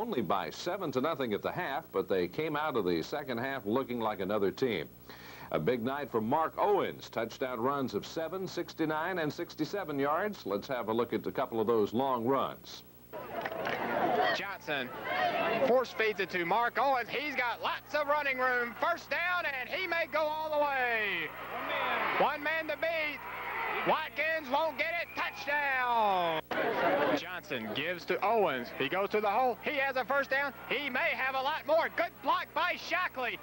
only by 7-0 at the half, but they came out of the second half looking like another team. A big night for Mark Owens. Touchdown runs of 7, 69, and 67 yards. Let's have a look at a couple of those long runs. Johnson force feeds it to Mark Owens. He's got lots of running room. First down, and he may go all the way. One man to beat. Watkins won't get it. Touchdown. Johnson gives to Owens. He goes to the hole. He has a first down. He may have a lot more. Good block by Shockley.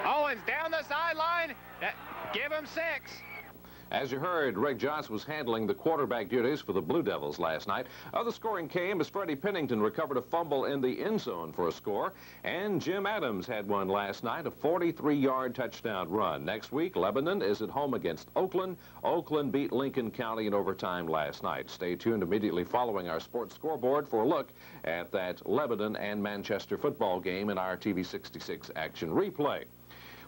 Owens down the sideline. Give him 6. As you heard, Rick Johnson was handling the quarterback duties for the Blue Devils last night. Other scoring came as Freddie Pennington recovered a fumble in the end zone for a score. And Jim Adams had one last night, a 43-yard touchdown run. Next week, Lebanon is at home against Oakland. Oakland beat Lincoln County in overtime last night. Stay tuned immediately following our sports scoreboard for a look at that Lebanon and Manchester football game in our TV 66 action replay.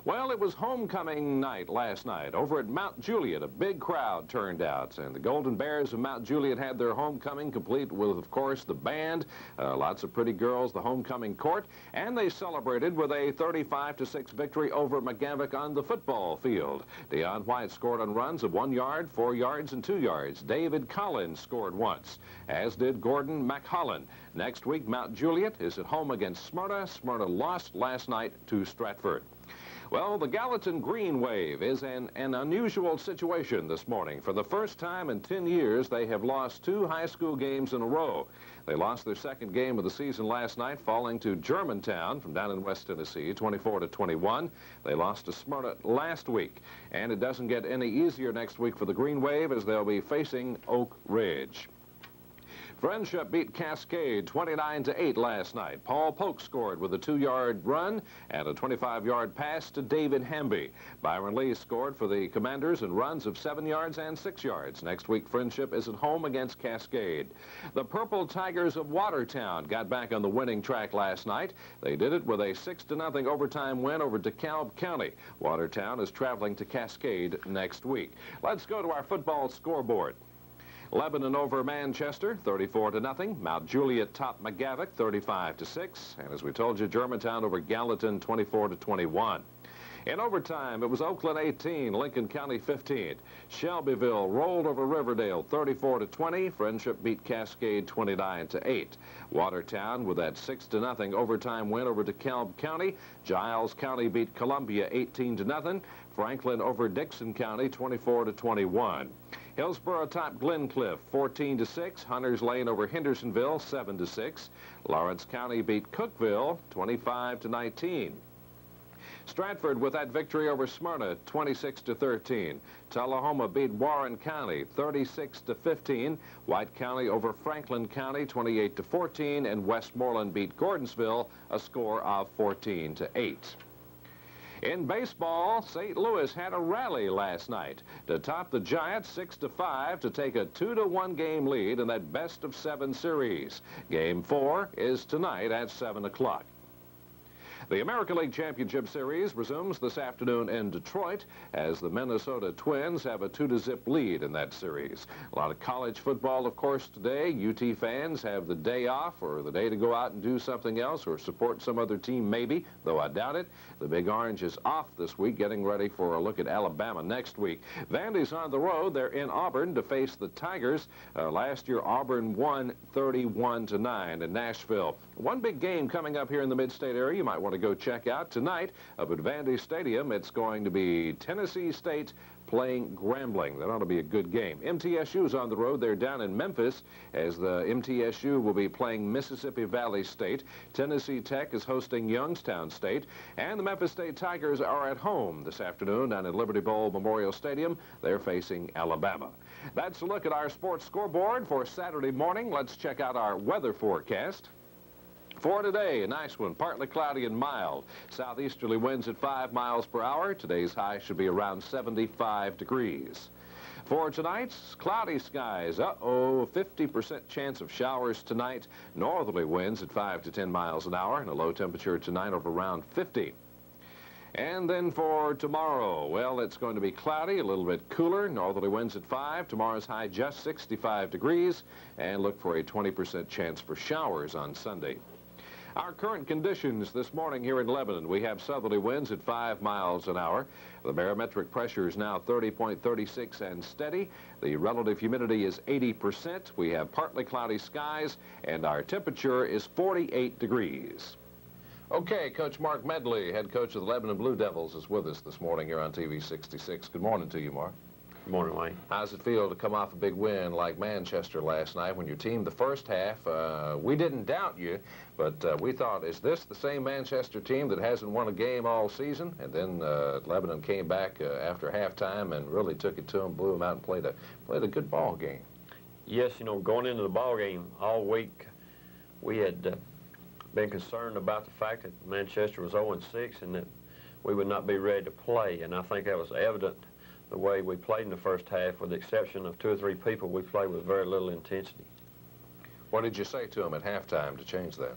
Well, it was homecoming night last night. Over at Mount Juliet, a big crowd turned out, and the Golden Bears of Mount Juliet had their homecoming, complete with, of course, the band, lots of pretty girls, the homecoming court, and they celebrated with a 35-6 victory over McGavock on the football field. Deion White scored on runs of 1 yard, 4 yards, and 2 yards. David Collins scored once, as did Gordon McHolland. Next week, Mount Juliet is at home against Smyrna. Smyrna lost last night to Stratford. Well, the Gallatin Green Wave is an unusual situation this morning. For the first time in 10 years, they have lost 2 high school games in a row. They lost their second game of the season last night, falling to Germantown from down in West Tennessee, 24-21. They lost to Smyrna last week. And it doesn't get any easier next week for the Green Wave as they'll be facing Oak Ridge. Friendship beat Cascade 29-8 last night. Paul Polk scored with a 2-yard run and a 25-yard pass to David Hamby. Byron Lee scored for the Commanders in runs of 7 yards and 6 yards. Next week, Friendship is at home against Cascade. The Purple Tigers of Watertown got back on the winning track last night. They did it with a 6-0 overtime win over DeKalb County. Watertown is traveling to Cascade next week. Let's go to our football scoreboard. Lebanon over Manchester, 34-0. Mount Juliet topped McGavock, 35-6. And as we told you, Germantown over Gallatin, 24-21. In overtime, it was Oakland 18, Lincoln County 15. Shelbyville rolled over Riverdale, 34-20. Friendship beat Cascade, 29-8. Watertown with that 6-0 overtime win over DeKalb County. Giles County beat Columbia, 18-0. Franklin over Dixon County, 24-21. Hillsborough topped Glencliff 14-6. Hunters Lane over Hendersonville 7-6. Lawrence County beat Cookville 25-19. Stratford with that victory over Smyrna 26-13. Tullahoma beat Warren County 36-15. White County over Franklin County 28-14. And Westmoreland beat Gordonsville a score of 14-8. In baseball, St. Louis had a rally last night to top the Giants 6-5 to take a 2-1 game lead in that best-of-7 series. Game 4 is tonight at 7 o'clock. The American League Championship Series resumes this afternoon in Detroit as the Minnesota Twins have a 2-0 lead in that series. A lot of college football, of course, today. UT fans have the day off or the day to go out and do something else or support some other team maybe, though I doubt it. The Big Orange is off this week, getting ready for a look at Alabama next week. Vandy's on the road. They're in Auburn to face the Tigers. Last year, Auburn won 31-9 in Nashville. One big game coming up here in the mid-state area you might want to go check out tonight up at Vandy Stadium. It's going to be Tennessee State playing Grambling. That ought to be a good game. MTSU's on the road. They're down in Memphis as the MTSU will be playing Mississippi Valley State. Tennessee Tech is hosting Youngstown State. And the Memphis State Tigers are at home this afternoon down at Liberty Bowl Memorial Stadium. They're facing Alabama. That's a look at our sports scoreboard for Saturday morning. Let's check out our weather forecast. For today, a nice one, partly cloudy and mild. Southeasterly winds at 5 miles per hour. Today's high should be around 75 degrees. For tonight's cloudy skies, 50% chance of showers tonight. Northerly winds at 5 to 10 miles an hour and a low temperature tonight of around 50. And then for tomorrow, well, it's going to be cloudy, a little bit cooler, northerly winds at 5. Tomorrow's high just 65 degrees, and look for a 20% chance for showers on Sunday. Our current conditions this morning here in Lebanon, we have southerly winds at 5 miles an hour. The barometric pressure is now 30.36 and steady. The relative humidity is 80%. We have partly cloudy skies, and our temperature is 48 degrees. Okay, Coach Mark Medley, head coach of the Lebanon Blue Devils, is with us this morning here on TV 66. Good morning to you, Mark. Good morning, Wayne. How does it feel to come off a big win like Manchester last night when your team, the first half, we didn't doubt you, but we thought, is this the same Manchester team that hasn't won a game all season? And then Lebanon came back after halftime and really took it to them, blew them out, and played a good ball game. Yes, you know, going into the ball game all week, we had been concerned about the fact that Manchester was 0-6 and that we would not be ready to play, and I think that was evident the way we played in the first half. With the exception of 2 or 3 people, we played with very little intensity. What did you say to them at halftime to change that?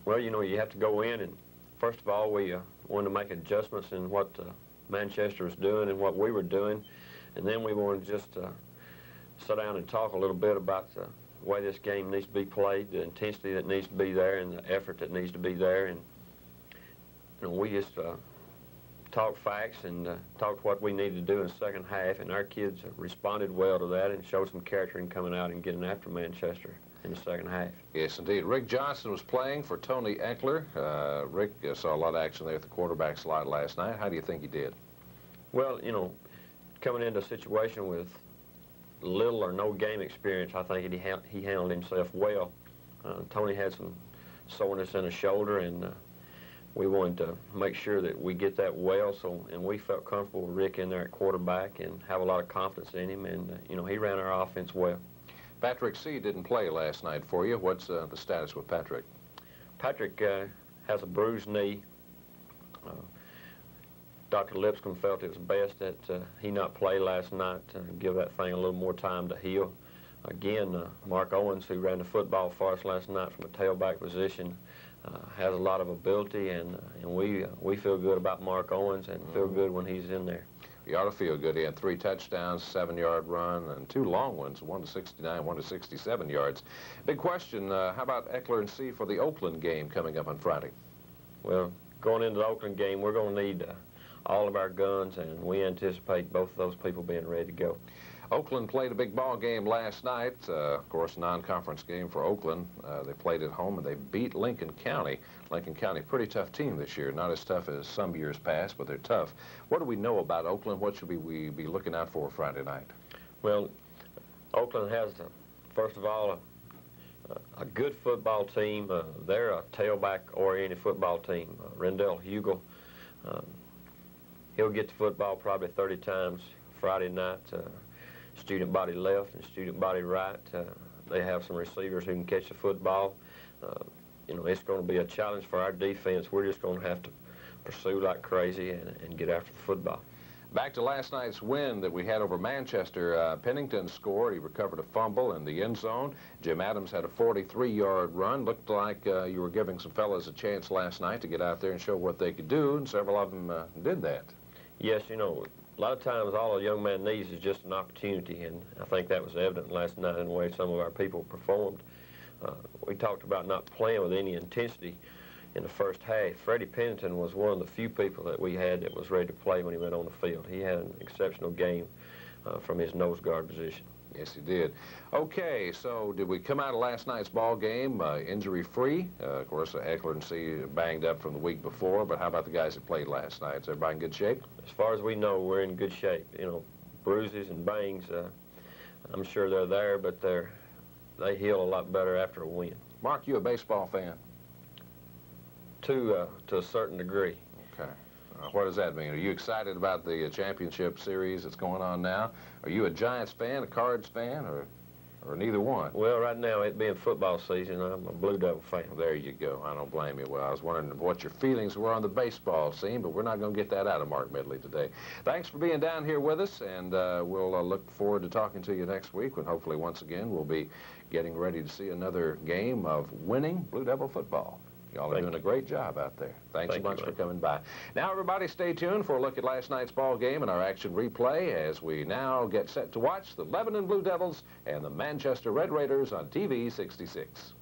Well, you know, you have to go in, and first of all, we wanted to make adjustments in what Manchester was doing and what we were doing, and then we wanted to just sit down and talk a little bit about the way this game needs to be played, the intensity that needs to be there, and the effort that needs to be there. And you know, we just talked facts and talked what we needed to do in the second half, and our kids responded well to that and showed some character in coming out and getting after Manchester in the second half. Yes, indeed. Rick Johnson was playing for Tony Eckler. Rick saw a lot of action there at the quarterback slot last night. How do you think he did? Well, you know, coming into a situation with little or no game experience, I think he handled himself well. Tony had some soreness in his shoulder, and we wanted to make sure that we get that well. And we felt comfortable with Rick in there at quarterback and have a lot of confidence in him. And you know, he ran our offense well. Patrick C. didn't play last night for you. What's the status with Patrick? Patrick has a bruised knee. Dr. Lipscomb felt it was best that he not play last night to give that thing a little more time to heal. Again, Mark Owens, who ran the football for us last night from a tailback position, has a lot of ability, and we feel good about Mark Owens and feel good when he's in there. You ought to feel good. He had 3 touchdowns, 7-yard run, and 2 long ones, one to 69, one to 67 yards. Big question, how about Eckler and C for the Oakland game coming up on Friday? Well, going into the Oakland game, we're going to need all of our guns, and we anticipate both of those people being ready to go. Oakland played a big ball game last night. Of course, non-conference game for Oakland. They played at home, and they beat Lincoln County. Lincoln County, pretty tough team this year. Not as tough as some years past, but they're tough. What do we know about Oakland? What should we be looking out for Friday night? Well, Oakland has, first of all, a good football team. They're a tailback-oriented football team. Rendell Hugel, he'll get the football probably 30 times Friday night. Student body left and student body right. They have some receivers who can catch the football. You know, it's going to be a challenge for our defense. We're just going to have to pursue like crazy and get after the football. Back to last night's win that we had over Manchester. Pennington scored. He recovered a fumble in the end zone. Jim Adams had a 43-yard run. Looked like you were giving some fellas a chance last night to get out there and show what they could do, and several of them did that. Yes, you know, a lot of times all a young man needs is just an opportunity, and I think that was evident last night in the way some of our people performed. We talked about not playing with any intensity in the first half. Freddie Pennington was one of the few people that we had that was ready to play when he went on the field. He had an exceptional game from his nose guard position. Yes, he did. Okay, so did we come out of last night's ball game injury-free? Of course, Eckler and C banged up from the week before, but how about the guys that played last night? Is everybody in good shape? As far as we know, we're in good shape. You know, bruises and bangs, I'm sure they're there, but they heal a lot better after a win. Mark, you a baseball fan? To a certain degree. Okay. What does that mean? Are you excited about the championship series that's going on now? Are you a Giants fan, a Cards fan, or neither one? Well, right now, it being football season, I'm a Blue Devil fan. There you go. I don't blame you. Well, I was wondering what your feelings were on the baseball scene, but we're not going to get that out of Mark Medley today. Thanks for being down here with us, and we'll look forward to talking to you next week when hopefully once again we'll be getting ready to see another game of winning Blue Devil football. Y'all are doing a great job out there. Thanks so much for coming by. Now, everybody, stay tuned for a look at last night's ball game and our action replay as we now get set to watch the Lebanon Blue Devils and the Manchester Red Raiders on TV 66.